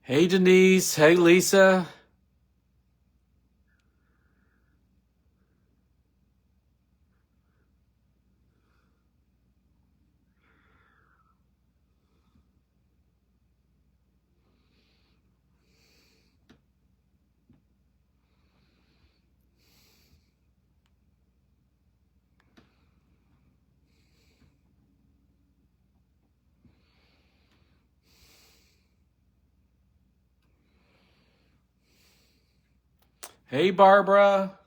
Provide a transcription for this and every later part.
Hey Denise, hey Lisa. Hey Barbara.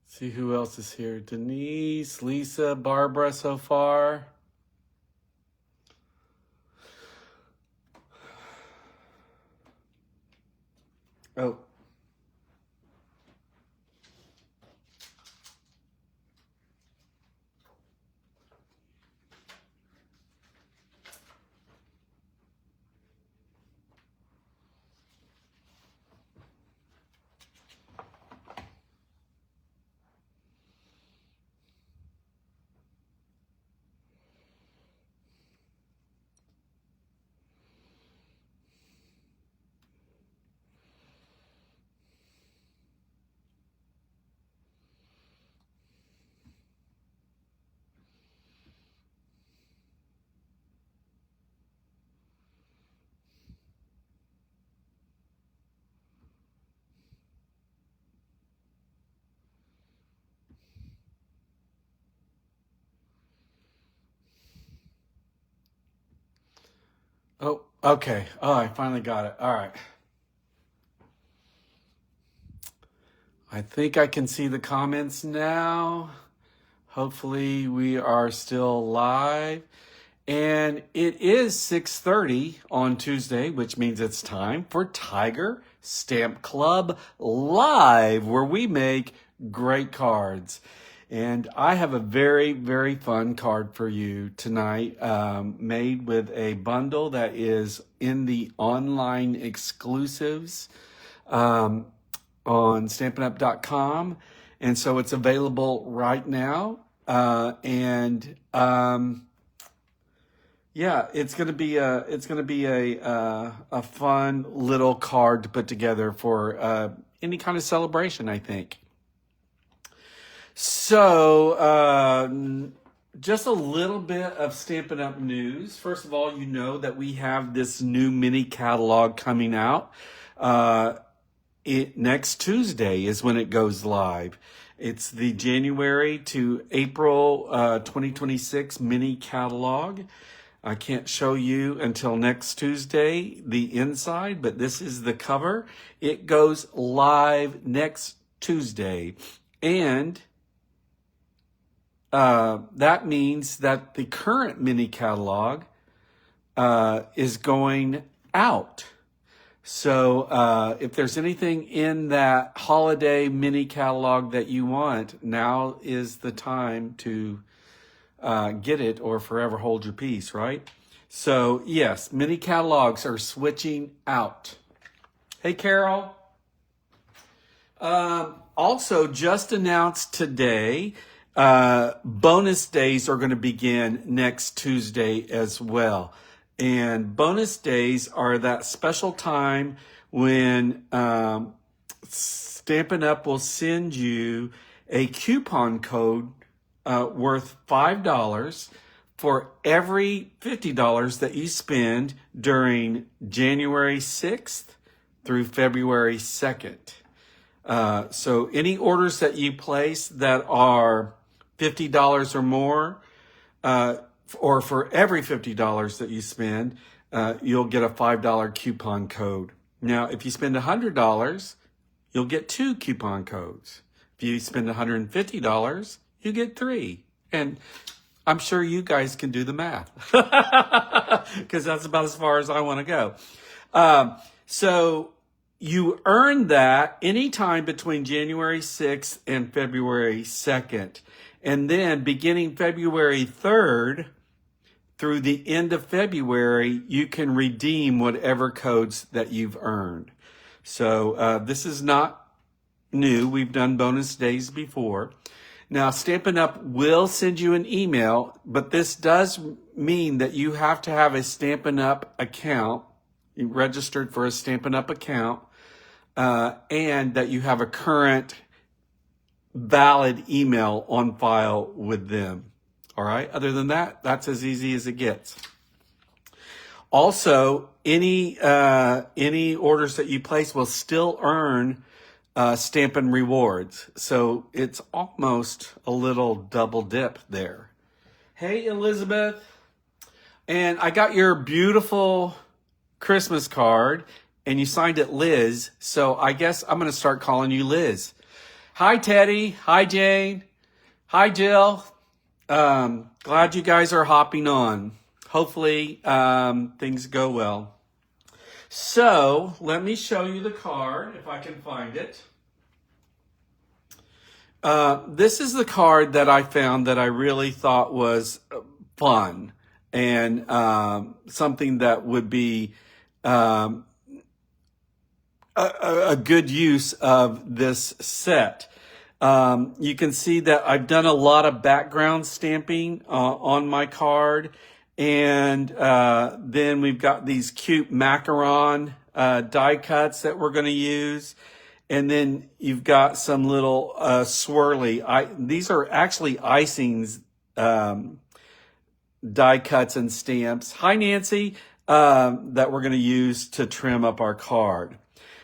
See who else is here. Denise, Lisa, Barbara so far. Oh, okay. Oh, I finally got it. All right. I think I can see the comments now. Hopefully we are still live. And it is 6:30 on Tuesday, which means it's time for Tiger Stamp Club Live, where we make great cards. And I have a very, very fun card for you tonight, made with a bundle that is in the online exclusives on stampinup.com. And so it's available right now. Yeah, it's gonna be a fun little card to put together for any kind of celebration, I think. So, just a little bit of Stampin' Up! News. First of all, you know that we have this new mini catalog coming out. Next Tuesday is when it goes live. It's the January to April 2026 mini catalog. I can't show you until next Tuesday the inside, but this is the cover. It goes live next Tuesday. And that means that the current mini catalog is going out. So if there's anything in that holiday mini catalog that you want, now is the time to get it or forever hold your peace, right? So yes, mini catalogs are switching out. Hey, Carol. Also, just announced today, bonus days are going to begin next Tuesday as well. And bonus days are that special time when Stampin' Up! Will send you a coupon code worth $5 for every $50 that you spend during January 6th through February 2nd. So any orders that you place that are $50 or more, or for every $50 that you spend, you'll get a $5 coupon code. Now, if you spend $100, you'll get 2 coupon codes. If you spend $150, you get 3. And I'm sure you guys can do the math because that's about as far as I want to go. So you earn that anytime between January 6th and February 2nd. And then beginning February 3rd through the end of February, you can redeem whatever codes that you've earned. So this is not new. We've done bonus days before. Now, Stampin' Up! Will send you an email, but this does mean that you have to have a Stampin' Up! Account, you registered for a Stampin' Up! Account, and that you have a current valid email on file with them. All right. Other than that, that's as easy as it gets. Also, any orders that you place will still earn Stampin' Rewards. So it's almost a little double dip there. Hey, Elizabeth. And I got your beautiful Christmas card, and you signed it Liz. So I guess I'm going to start calling you Liz. Hi, Teddy. Hi, Jane. Hi, Jill. Glad you guys are hopping on. Hopefully, things go well. So let me show you the card if I can find it. This is the card that I found that I really thought was fun and something that would be a good use of this set. You can see that I've done a lot of background stamping on my card. And then we've got these cute macaron die cuts that we're going to use. And then you've got some little swirly. These are actually icings, die cuts and stamps. Hi, Nancy, that we're going to use to trim up our card.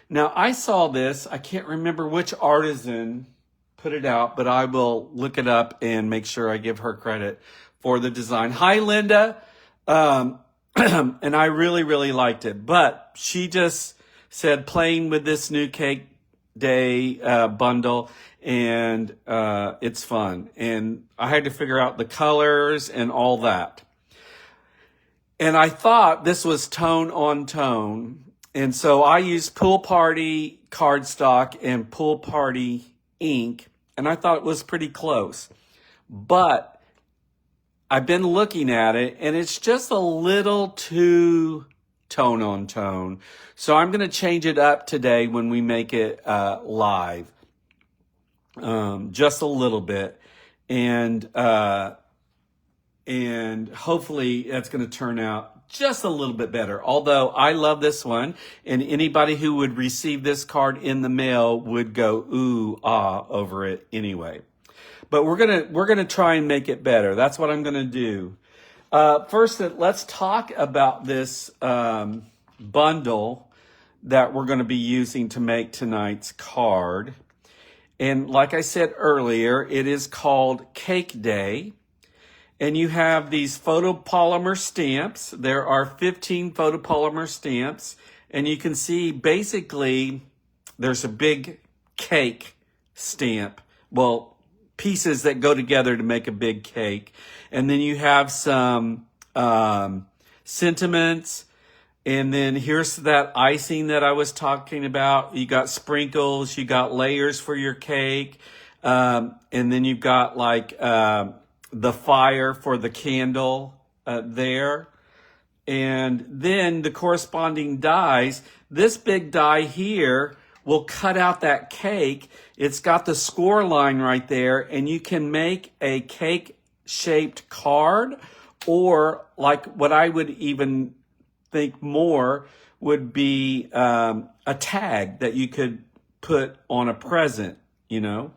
Now, I saw this. I can't remember which artisan put it out, but I will look it up and make sure I give her credit for the design. Hi, Linda. And I really, really liked it. But she just said playing with this new Cake Day bundle, and it's fun. And I had to figure out the colors and all that. And I thought this was tone on tone. And so I used Pool Party cardstock and Pool Party ink, and I thought it was pretty close. But I've been looking at it, and it's just a little too tone on tone. So I'm going to change it up today when we make it live, just a little bit, and hopefully that's going to turn out just a little bit better. Although I love this one, and anybody who would receive this card in the mail would go ooh ah over it anyway. But we're gonna try and make it better. That's what I'm gonna do. First, let's talk about this bundle that we're going to be using to make tonight's card. And like I said earlier, it is called Cake Day. And you have these photopolymer stamps. There are 15 photopolymer stamps. And you can see basically there's a big cake stamp. Well, pieces that go together to make a big cake. And then you have some sentiments. And then here's that icing that I was talking about. You got sprinkles. You got layers for your cake. And then you've got like the fire for the candle there. And then the corresponding dies. This big die here will cut out that cake. It's got the score line right there, and you can make a cake-shaped card, or like what I would even think more would be a tag that you could put on a present, you know.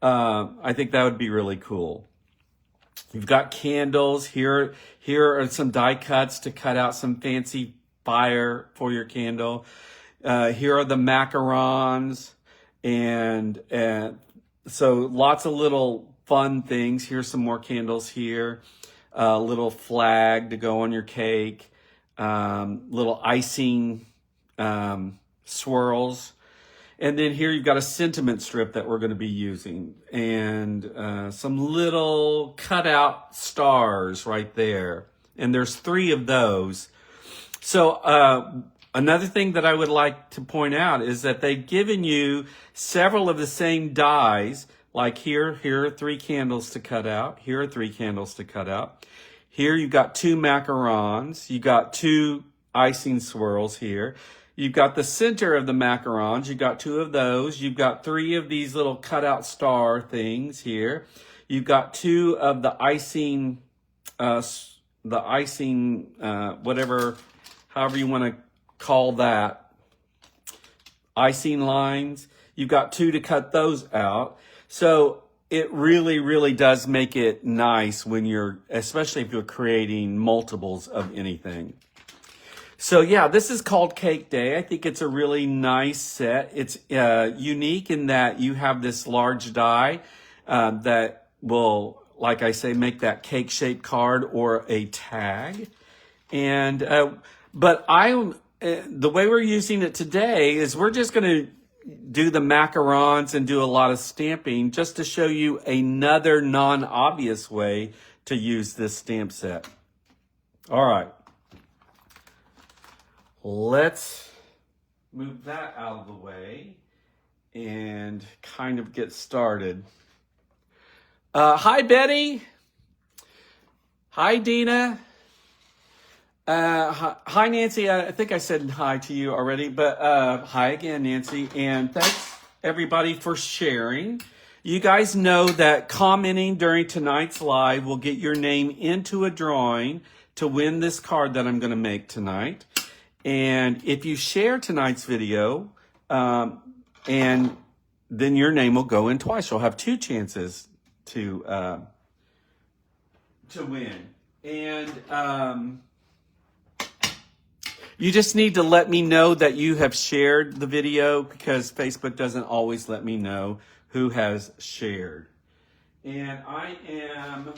I think that would be really cool. You've got candles. Here are some die cuts to cut out some fancy fire for your candle. Here are the macarons, and so lots of little fun things. Here's some more candles here. A little flag to go on your cake. Little icing swirls. And then here you've got a sentiment strip that we're going to be using, and some little cutout stars right there. And there's 3 of those. So another thing that I would like to point out is that they've given you several of the same dies. Like here are 3 candles to cut out. Here are 3 candles to cut out. Here you've got 2 macarons. You got 2 icing swirls here. You've got the center of the macarons. You've got 2 of those. You've got 3 of these little cutout star things here. You've got 2 of the icing, whatever, however you want to call that, icing lines. You've got 2 to cut those out. So it really, really does make it nice when you're, especially if you're creating multiples of anything. So yeah, this is called Cake Day. I think it's a really nice set. It's unique in that you have this large die that will, like I say, make that cake-shaped card or a tag. And but the way we're using it today is we're just going to do the macarons and do a lot of stamping just to show you another non-obvious way to use this stamp set. All right. Let's move that out of the way and kind of get started. Hi, Betty. Hi, Dina. Hi, Nancy. I think I said hi to you already, but hi again, Nancy. And thanks, everybody, for sharing. You guys know that commenting during tonight's live will get your name into a drawing to win this card that I'm going to make tonight. And if you share tonight's video, and then your name will go in twice. You'll have 2 chances to win. And you just need to let me know that you have shared the video, because Facebook doesn't always let me know who has shared. And I am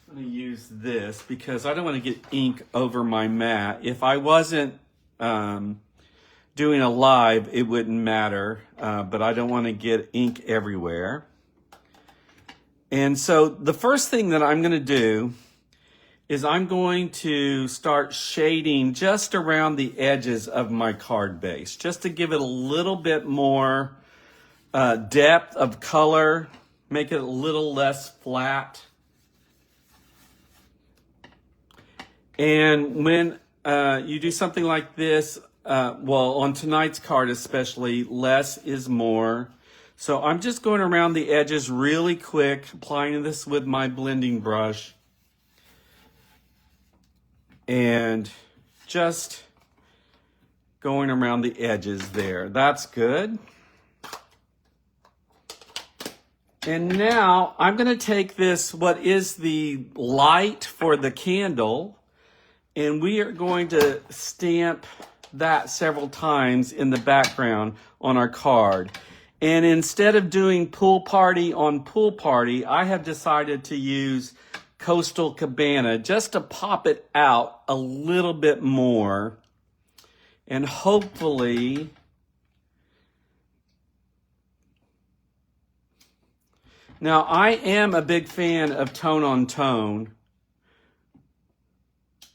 going to use this because I don't want to get ink over my mat. If I wasn't doing a live, it wouldn't matter, but I don't want to get ink everywhere. And so the first thing that I'm going to do is I'm going to start shading just around the edges of my card base, just to give it a little bit more depth of color, make it a little less flat. And when you do something like this, well, on tonight's card especially, less is more. So I'm just going around the edges really quick, applying this with my blending brush. And just going around the edges there. That's good. And now I'm going to take this, what is the light for the candle, and we are going to stamp that several times in the background on our card. And instead of doing pool party on pool party, I have decided to use Coastal Cabana just to pop it out a little bit more. And hopefully now I am a big fan of tone on tone,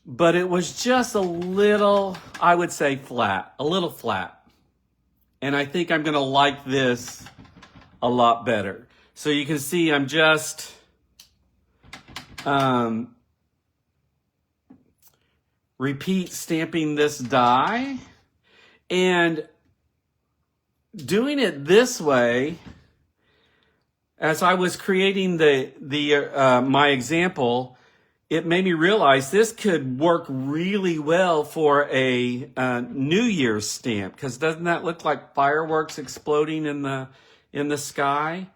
but it was just a little, I would say flat, a little flat. And I think I'm going to like this a lot better. So you can see I'm just repeat stamping this die, and doing it this way. As I was creating my example, it made me realize this could work really well for a New Year's stamp, because doesn't that look like fireworks exploding in the sky?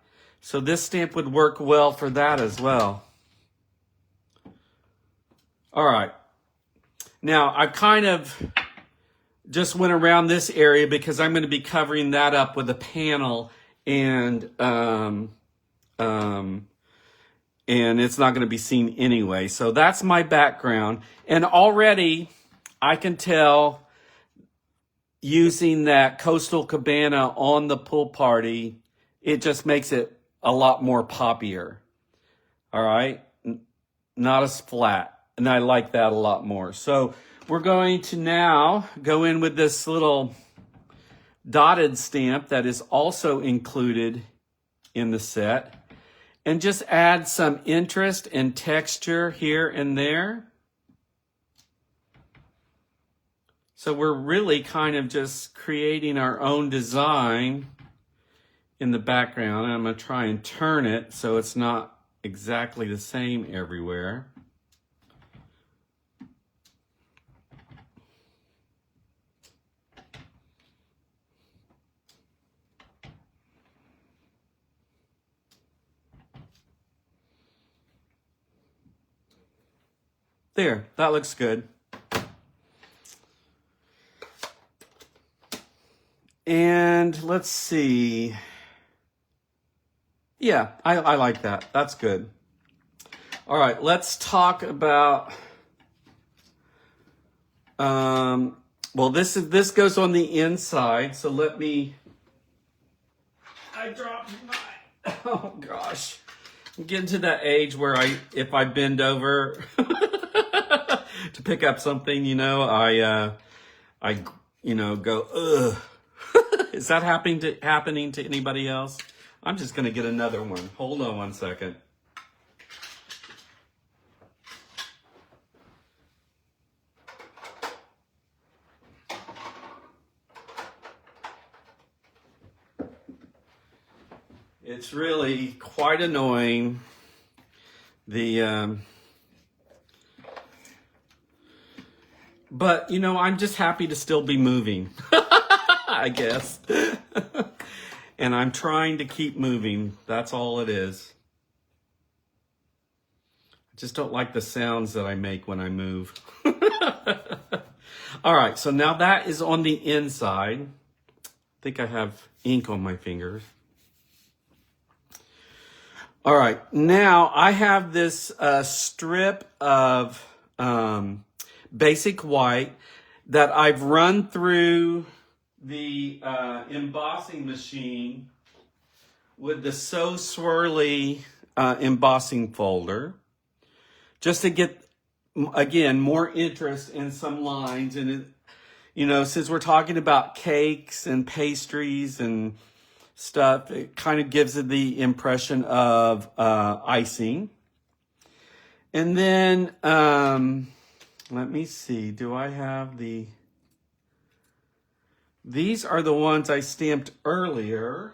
So this stamp would work well for that as well. All right. Now I kind of just went around this area because I'm going to be covering that up with a panel, and it's not going to be seen anyway. So that's my background. And already I can tell, using that Coastal Cabana on the pool party, it just makes it a lot more poppier. All right. Not as flat. And I like that a lot more. So we're going to now go in with this little dotted stamp that is also included in the set, and just add some interest and texture here and there. So we're really kind of just creating our own design in the background. And I'm going to try and turn it so it's not exactly the same everywhere. There, that looks good. And let's see. Yeah, I like that. That's good. All right, let's talk about, well, this goes on the inside. So let me, I dropped my, oh gosh. I'm getting to that age where if I bend over to pick up something, you know, I go, ugh. Is that happening to anybody else? I'm just gonna get another one. Hold on one second. It's really quite annoying. But you know, I'm just happy to still be moving. I guess. And I'm trying to keep moving. That's all it is. I just don't like the sounds that I make when I move. All right, so now that is on the inside. I think I have ink on my fingers. All right, now I have this strip of basic white that I've run through the embossing machine with the So Swirly embossing folder, just to get, again, more interest in some lines. And it, you know, since we're talking about cakes and pastries and stuff, it kind of gives it the impression of icing. And then let me see, do I have these are the ones I stamped earlier.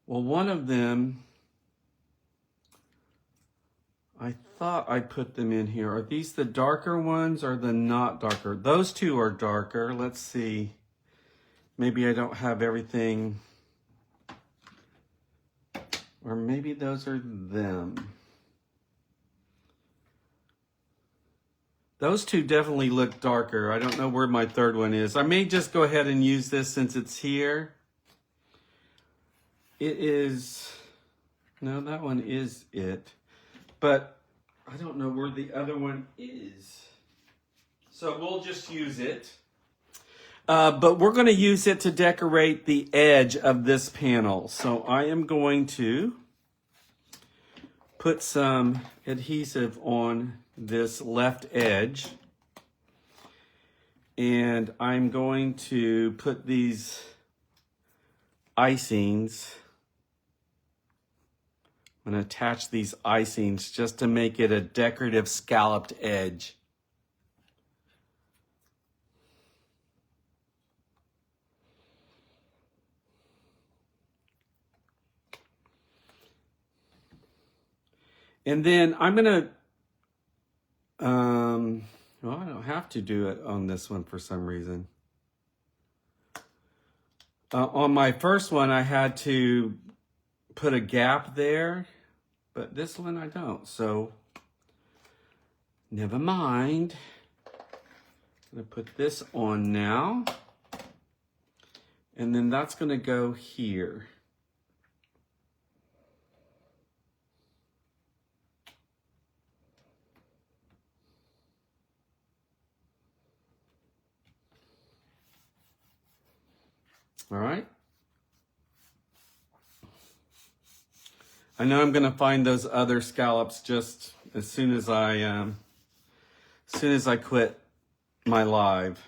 Well, one of them, I thought I put them in here. Are these the darker ones or the not darker? Those two are darker. Let's see. Maybe I don't have everything. Or maybe those are them. Those two definitely look darker. I don't know where my third one is. I may just go ahead and use this since it's here. It is, no, that one is it. But I don't know where the other one is. So we'll just use it. But we're going to use it to decorate the edge of this panel. So I am going to put some adhesive on this left edge. And I'm going to put these icings. I'm going to attach these icings just to make it a decorative scalloped edge. And then I'm going to, well, I don't have to do it on this one for some reason. On my first one, I had to put a gap there, but this one I don't. So never mind. I'm going to put this on now. And then that's going to go here. All right. I know I'm going to find those other scallops just as soon as I quit my live.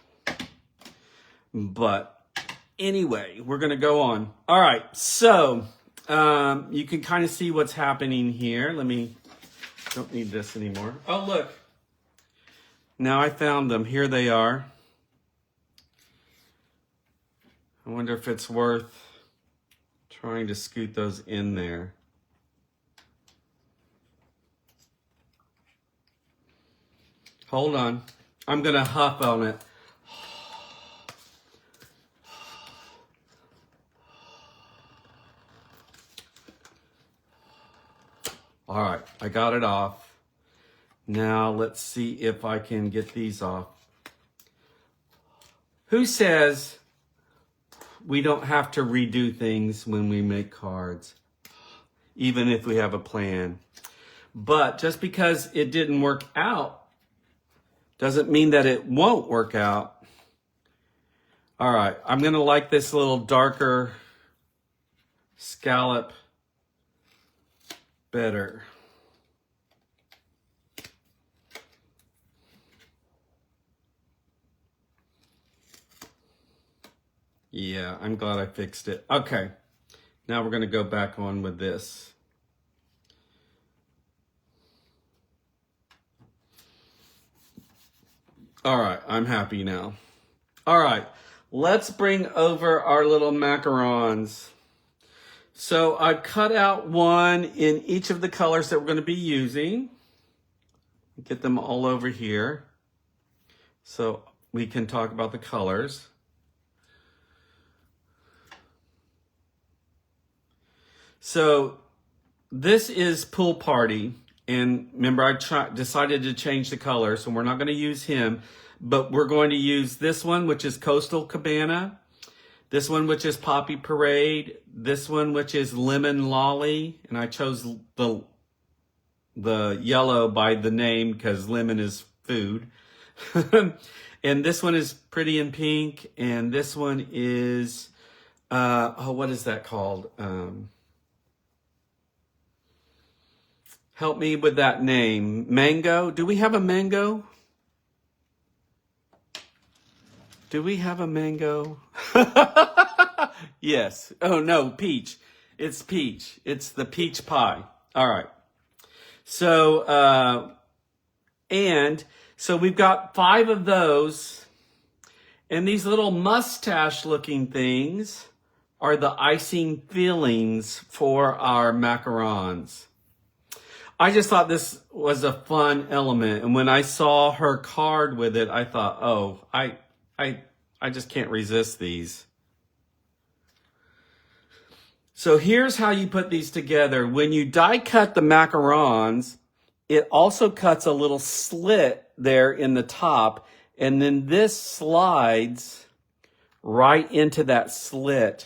But anyway, we're going to go on. All right. So you can kind of see what's happening here. Don't need this anymore. Oh, look. Now I found them. Here they are. I wonder if it's worth trying to scoot those in there. Hold on. I'm going to huff on it. All right, I got it off. Now let's see if I can get these off. Who says we don't have to redo things when we make cards, even if we have a plan? But just because it didn't work out doesn't mean that it won't work out. All right, I'm gonna like this little darker scallop better. Yeah, I'm glad I fixed it. Okay, now we're gonna go back on with this. All right, I'm happy now. All right, let's bring over our little macarons. So I cut out one in each of the colors that we're going to be using. Get them all over here so we can talk about the colors. So this is Pool Party. And remember, I decided to change the color, so we're not going to use him, but we're going to use this one, which is Coastal Cabana, this one, which is Poppy Parade, this one, which is Lemon Lolly, and I chose the yellow by the name because lemon is food. And this one is Pretty in Pink, and this one is, what is that called? Help me with that name. Mango? Do we have a mango? Do we have a mango? Yes. Oh, no, peach. It's peach. It's the peach pie. All right. So, so we've got 5 of those. And these little mustache looking things are the icing fillings for our macarons. I just thought this was a fun element. And when I saw her card with it, I thought, oh, I just can't resist these. So here's how you put these together. When you die cut the macarons, it also cuts a little slit there in the top. And then this slides right into that slit.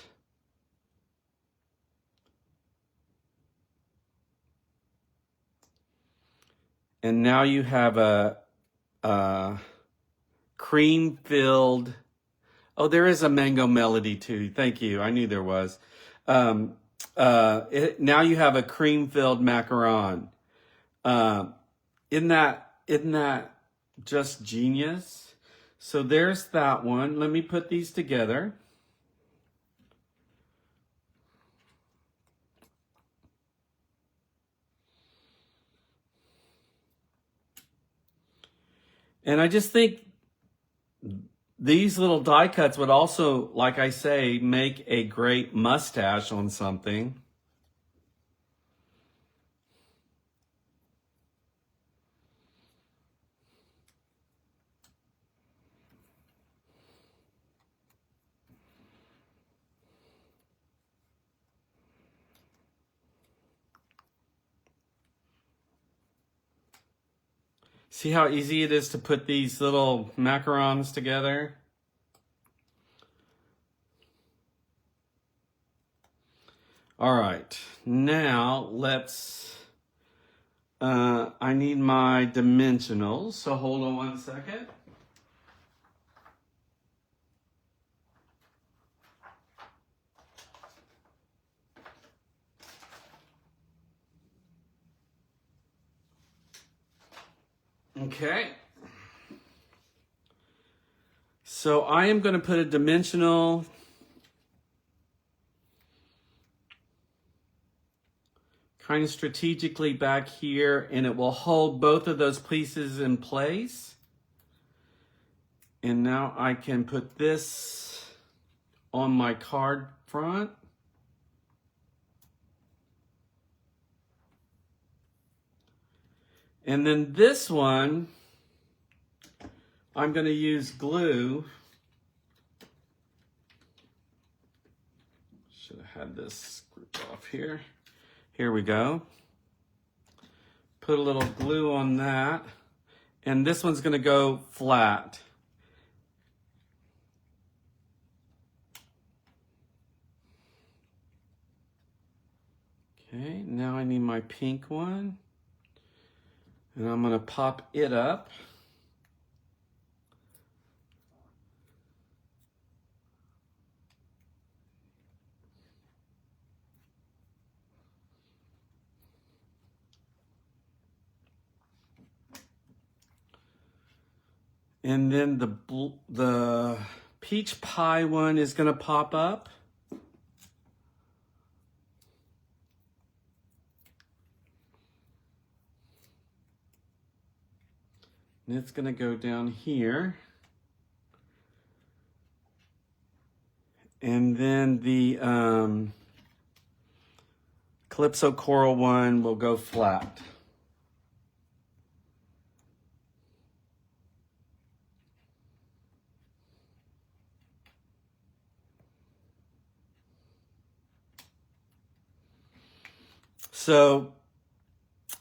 And now you have a cream-filled, oh, there is a mango melody too. Thank you. I knew there was. Now you have a cream-filled macaron. Isn't that just genius? So there's that one. Let me put these together. And I just think these little die cuts would also, like I say, make a great mustache on something. See how easy it is to put these little macarons together? All right, now let's, I need my dimensionals, so hold on one second. Okay. So I am going to put a dimensional kind of strategically back here, and it will hold both of those pieces in place. And now I can put this on my card front. And then this one, I'm going to use glue. Should have had this group off here. Here we go. Put a little glue on that. And this one's going to go flat. Okay, now I need my pink one. And I'm going to pop it up. And then the peach pie one is going to pop up. And it's going to go down here. And then the Calypso Coral one will go flat. So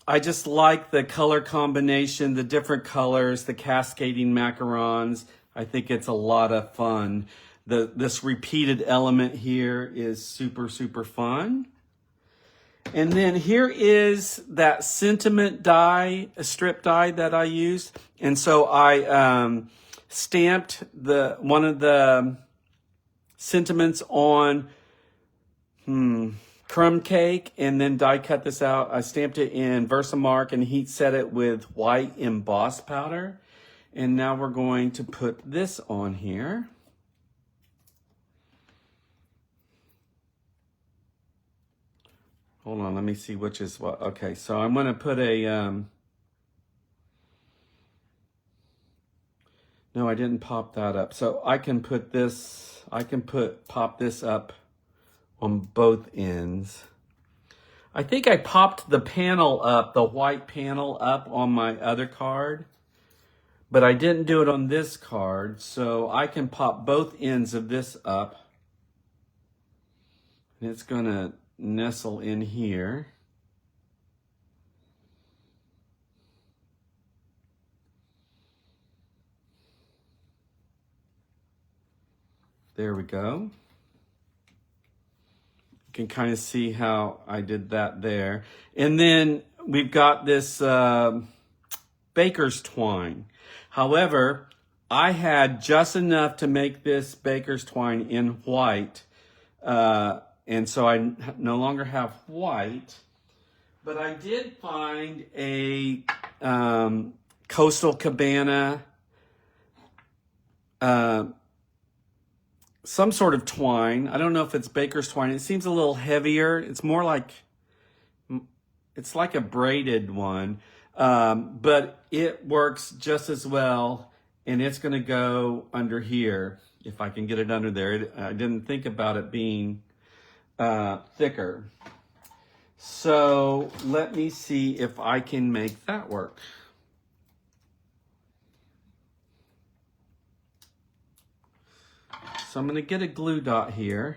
I just like the color combination, the different colors, the cascading macarons. I think it's a lot of fun. This repeated element here is super, super fun. And then here is that sentiment die, a strip die that I used. And so I stamped one of the sentiments on crumb cake and then die cut this out. I stamped it in Versamark and heat set it with white embossed powder. And now we're going to put this on here. Hold on, let me see which is what. Okay, so I'm going to put a, no, I didn't pop that up. So I can put this, pop this up on both ends. I think I popped the panel up, the white panel up on my other card, but I didn't do it on this card. So I can pop both ends of this up. And it's going to nestle in here. There we go. You can kind of see how I did that there. And then we've got this baker's twine. However, I had just enough to make this baker's twine in white. And so I no longer have white, but I did find a Coastal Cabana, some sort of twine. I don't know if it's baker's twine. It seems a little heavier. It's more like, it's like a braided one, but it works just as well. And it's going to go under here if I can get it under there. I didn't think about it being thicker. So let me see if I can make that work. So I'm going to get a glue dot here.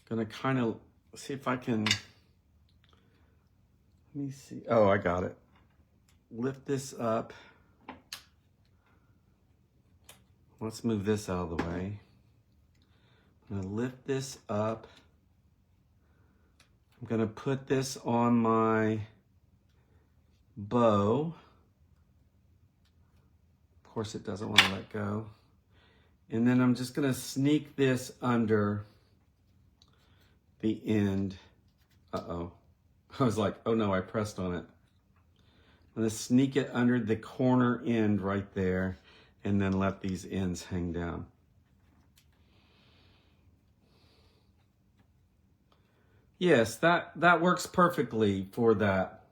Going to kind of see if I can, let me see. Oh, I got it. Lift this up. Let's move this out of the way. I'm going to lift this up. I'm going to put this on my bow. Of course, it doesn't want to let go. And then I'm just going to sneak this under the end. Uh-oh. I was like, oh no, I pressed on it. I'm going to sneak it under the corner end right there. And then let these ends hang down. Yes, that works perfectly for that.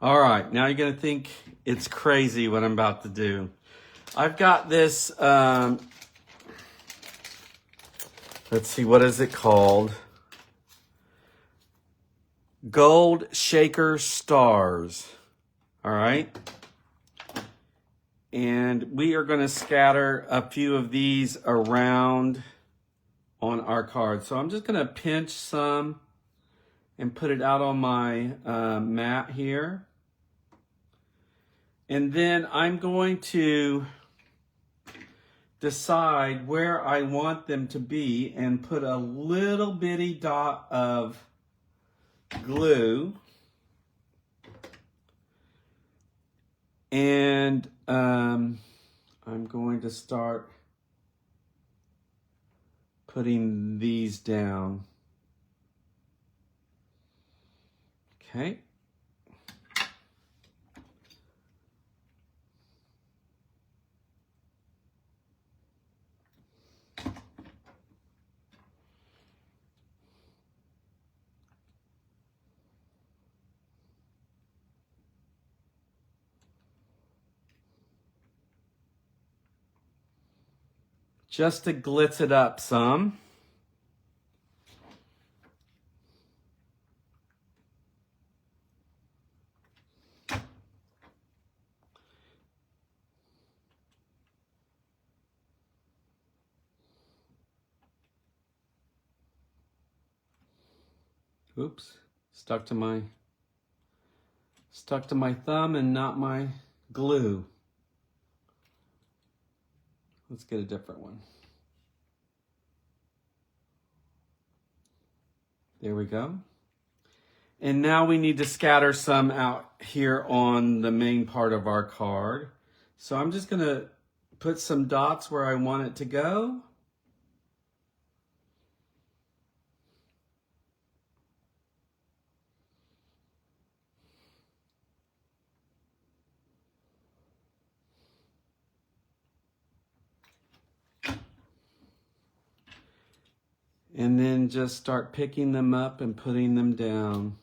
All right, now you're going to think it's crazy what I'm about to do. I've got this, let's see, what is it called? Gold Shaker Stars. All right. And we are going to scatter a few of these around on our card. So I'm just going to pinch some and put it out on my mat here. And then I'm going to decide where I want them to be and put a little bitty dot of glue. And I'm going to start putting these down. Okay. Just to glitz it up some. Oops, stuck to my thumb and not my glue. Let's get a different one. There we go. And now we need to scatter some out here on the main part of our card. So I'm just going to put some dots where I want it to go. And then just start picking them up and putting them down.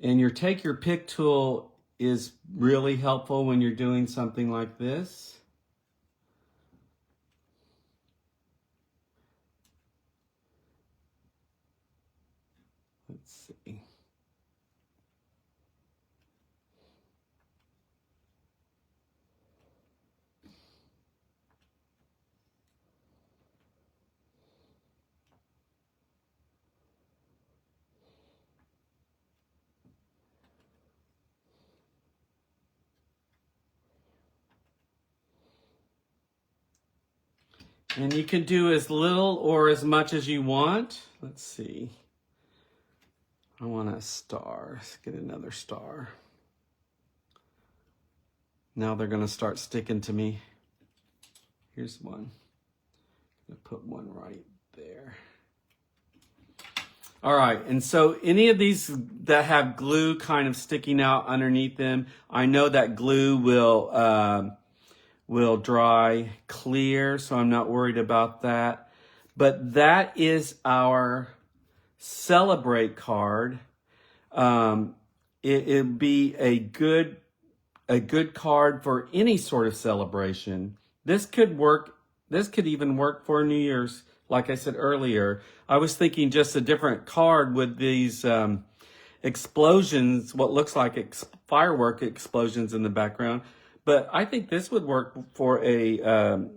And your take your pick tool is really helpful when you're doing something like this. Let's see. And you can do as little or as much as you want. Let's see. I want a star. Let's get another star. Now they're going to start sticking to me. Here's one. I'm going to put one right there. All right, and so any of these that have glue kind of sticking out underneath them, I know that glue will dry clear, so I'm not worried about that. But that is our Celebrate card. It'd be a good card for any sort of celebration. This could work. This could even work for New Year's. Like I said earlier, I was thinking just a different card with these explosions, what looks like firework explosions in the background. But I think this would work for a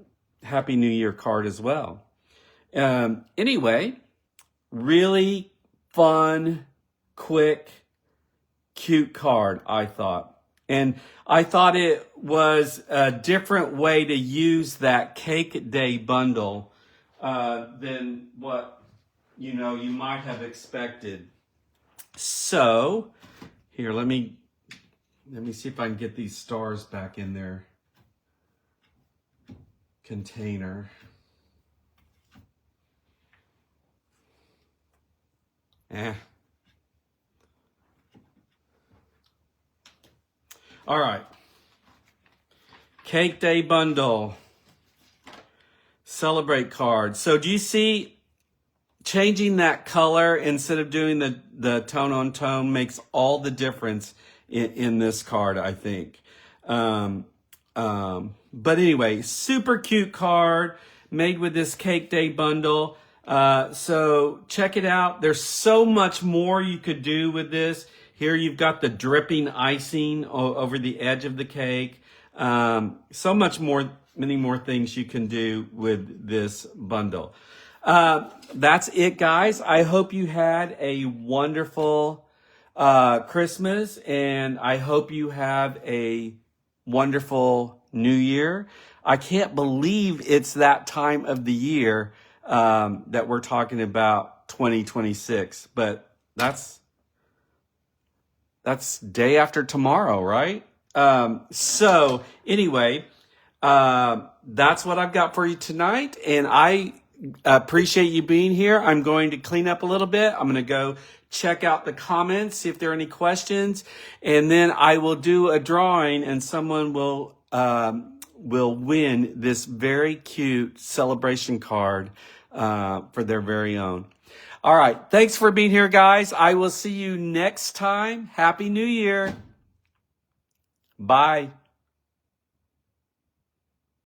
Happy New Year card as well. Anyway, really fun, quick, cute card, I thought. And I thought it was a different way to use that Cake Day bundle than what, you might have expected. So, here, let me see if I can get these stars back in their container. All right. Cake Day bundle. Celebrate card. So do you see changing that color instead of doing the tone on tone makes all the difference in this card, I think. But anyway, super cute card made with this Cake Day bundle. So check it out. There's so much more you could do with this. Here you've got the dripping icing over the edge of the cake. So much more, many more things you can do with this bundle. That's it, guys. I hope you had a wonderful Christmas, and I hope you have a wonderful New Year. I can't believe it's that time of the year that we're talking about 2026, but that's day after tomorrow, right? So anyway, that's what I've got for you tonight, and I appreciate you being here. I'm going to clean up a little bit. I'm going to go check out the comments, see if there are any questions, and then I will do a drawing, and someone will win this very cute celebration card for their very own. All right. Thanks for being here, guys. I will see you next time. Happy New Year. Bye.